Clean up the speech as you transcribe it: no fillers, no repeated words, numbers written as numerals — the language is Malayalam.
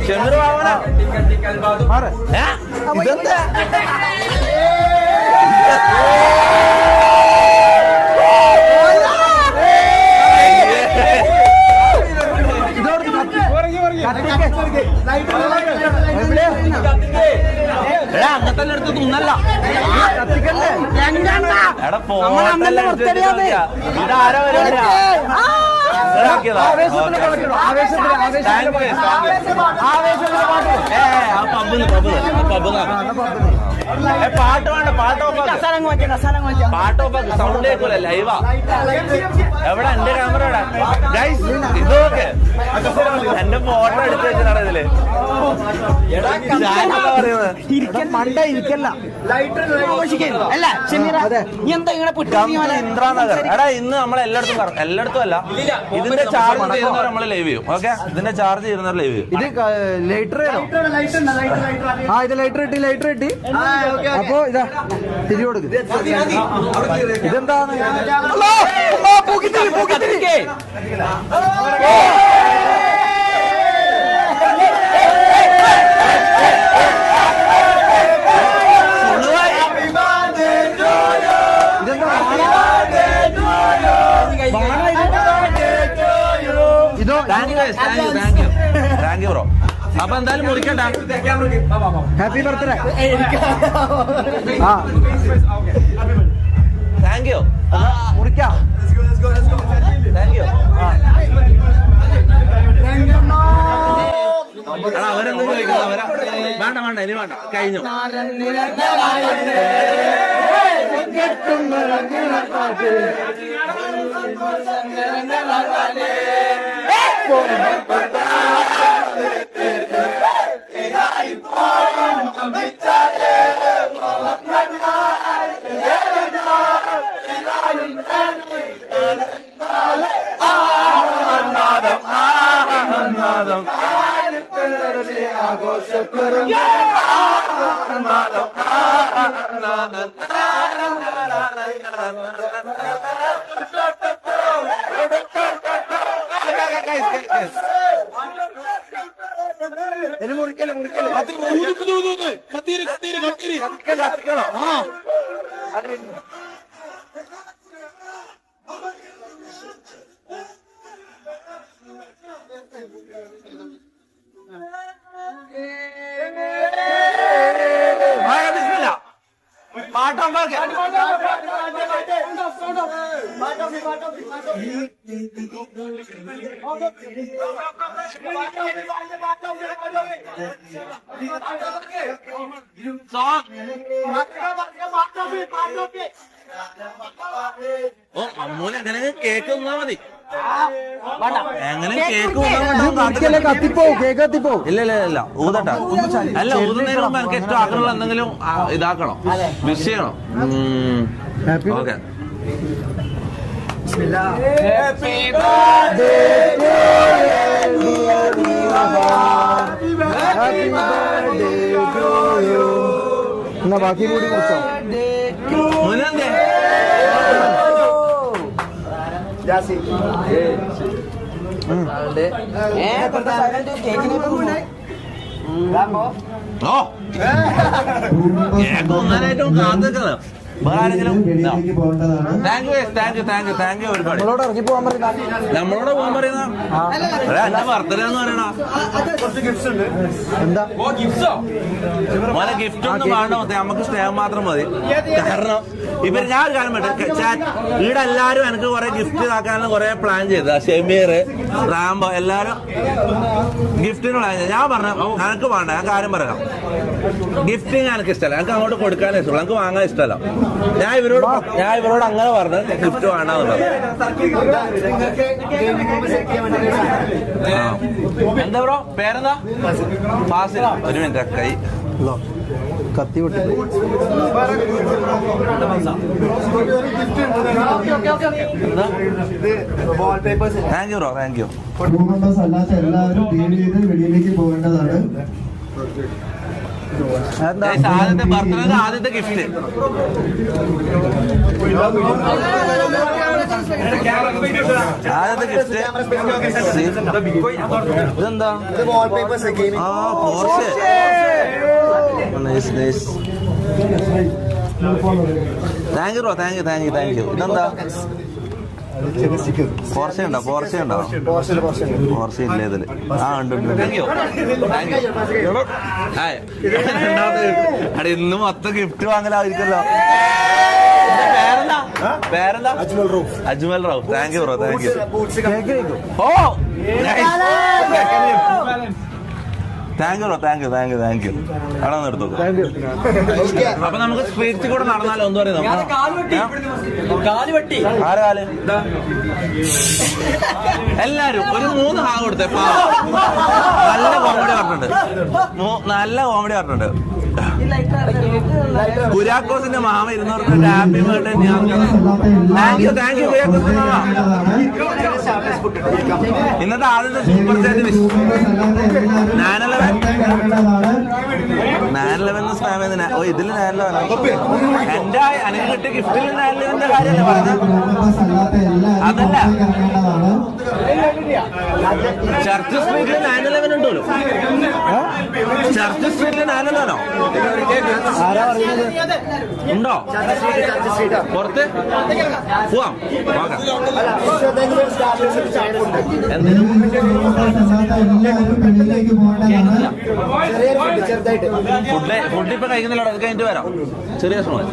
ഷെമീർ വാങ്ങണ ഇതെന്താ അങ്ങനത്തെ എടുത്ത് തിന്നല്ല ഇതാരോ പാട്ട് വേണ്ട പാട്ടോപ്പാക്ക് സൗണ്ട് കേൾക്കൂല ലൈവാ എവിടെ എന്റെ ക്യാമറ ഇതൊക്കെ എന്റെ ഫോട്ടോ എടുത്ത് വെച്ചിട്ടാണ് ഇതില് ഇന്ദ്രാനഗർ എടാ ഇന്ന് നമ്മൾ എല്ലായിടത്തും അല്ല ഇതിന്റെ ചാർജ് ചെയ്യുന്നവർ നമ്മള് ലൈവ് ചെയ്യും. ഓക്കെ ഇതിന്റെ ചാർജ് ചെയ്യുന്നവർ ലൈവ് ചെയ്യും. ഇത് ലൈറ്റർ ഇത് ലൈറ്റർ കിട്ടി അപ്പൊ ഇതാ തിരി കൊടുക്കും. ഇതെന്താണ് താങ്ക് യു ബ്രോ. അപ്പൊ എന്തായാലും മുറിക്കട്ടെ. Happy birthday. Thank you. മുറിക്കാം. Thank you. അവരെന്ത് ചോദിക്കുന്നത് അവരാ വേണ്ട ഇനി വേണ്ട കഴിഞ്ഞു. ഓ അമ്മൂന് എങ്ങനെ കേക്ക് തന്നാ മതി. എങ്ങനെ കേക്ക് കത്തിപ്പോവും. കേക്ക് കത്തിപ്പോവും. ഇല്ല ഊതട്ടാ. അല്ല ഊതുന്നതിന് മുമ്പ് എനിക്ക് ഏറ്റവും ആഗ്രഹമുള്ള എന്തെങ്കിലും ഇതാക്കണം, വിഷ് ചെയ്യണം. ഓക്കെ. എന്നാ ബാക്കി കൂടി കുറിച്ചോ. മുന്നേ ഒന്നാനായിട്ടും കാത്തിക്കുന്നത് വേറെ ആരെങ്കിലും. താങ്ക് യു ഒരുപാട്. നമ്മളോട് പോകാൻ പറയുന്ന എന്റെ ബർത്ത്ഡേ എന്ന് പറയണ എന്താ മോനെ ഗിഫ്റ്റ് ഒന്നും വേണ്ട. നമുക്ക് സ്നേഹം മാത്രം മതി. കാരണം ഇവര് ഞാൻ ഒരു കാര്യം ഇവിടെ എല്ലാരും എനിക്ക് കുറെ ഗിഫ്റ്റ് ഇതാക്കാനുള്ള കുറെ പ്ലാൻ ചെയ്ത ഷെമീർ റാംബോ എല്ലാരും ഗിഫ്റ്റിന് പ്ലാൻ ചെയ്ത്. ഞാൻ പറഞ്ഞു എനിക്ക് വേണ്ട. ഞാൻ കാര്യം പറയാം, ഗിഫ്റ്റിങ് എനിക്ക് ഇഷ്ടമല്ല. എനിക്ക് അങ്ങോട്ട് കൊടുക്കാനേ ഇഷ്ടമല്ല, എനിക്ക് വാങ്ങാൻ ഇഷ്ടമല്ല. ഞാൻ ഇവരോട് അങ്ങനെ പറഞ്ഞു ഗിഫ്റ്റ് വേണമെന്നുള്ളത്. എന്താ ബ്രോ പേരെന്താ? ഫാസിൽ. ഒരു മിനിറ്റ് കൈ കത്തി വിട്ടു. Thank you bro. Thank U. അല്ലാത്ത എല്ലാവരും വെളിയിലേക്ക് പോകേണ്ടതാണ്. ആദ്യത്തെ ബർത്ത്ഡേ ആദ്യത്തെ ഗിഫ്റ്റ്. ആദ്യത്തെ ഗിഫ്റ്റ് ഇതെന്താ? ആ Porsche. Nice nice. Thank you bro, thank you thank you thank you. ഇതെന്താ? പോർഷെ ഉണ്ടോ? പോർഷെ ഉണ്ടോ? പോർഷെ ഇല്ല ഇതില്. ആ ഉണ്ട് ഉണ്ട്. Thank you thank you. അടെ ഇന്ന് മൊത്തം ഗിഫ്റ്റ് വാങ്ങലായിരിക്കല്ലോ. പേരെന്താ? പേരെന്താ? Ajmal Rauf. Thank you bro, thank you. ഓ thank you bro, thank you thank you thank you. അവിടെ നിന്ന് എടുത്തു. അപ്പൊ നമുക്ക് സ്ട്രീറ്റിൽ കൂടെ നടന്നാലോ? എന്ത് പറയുന്നു? ആരെ കാല്? എല്ലാരും ഒരു 3 ഹാ കൊടുത്തേ. നല്ല കോമഡി പറഞ്ഞിട്ടുണ്ട്. നല്ല കോമഡി പറഞ്ഞിട്ടുണ്ട്. കുര്യാക്കോസിന്റെ മാമ 200 happy birthday. Thank you thank you കുര്യാക്കോസിന്റെ മാമ. ഇന്നത്തെ ആദ്യത്തെ സൂപ്പർ ചാറ്റ് വിഷ് 9/11 സ്പാം ചെയ്ത. ഓ ഇതില് 9/11 എന്റെ എനിക്ക് കിട്ടിയ ഗിഫ്റ്റിൽ 9/11ന്റെ കാര്യമല്ലേ പറഞ്ഞത്? അതല്ല, ചർച്ച് സ്ട്രീറ്റിൽ 9/11 ഉണ്ടല്ലോ. ചർച്ച് സ്ട്രീറ്റിൽ 9/11 ഉണ്ടോ? പുറത്ത് പോവാം. ഫുഡ് ഇപ്പൊ കഴിക്കുന്നില്ല. അത് കഴിഞ്ഞിട്ട് വരാം. ചെറിയ സമയം.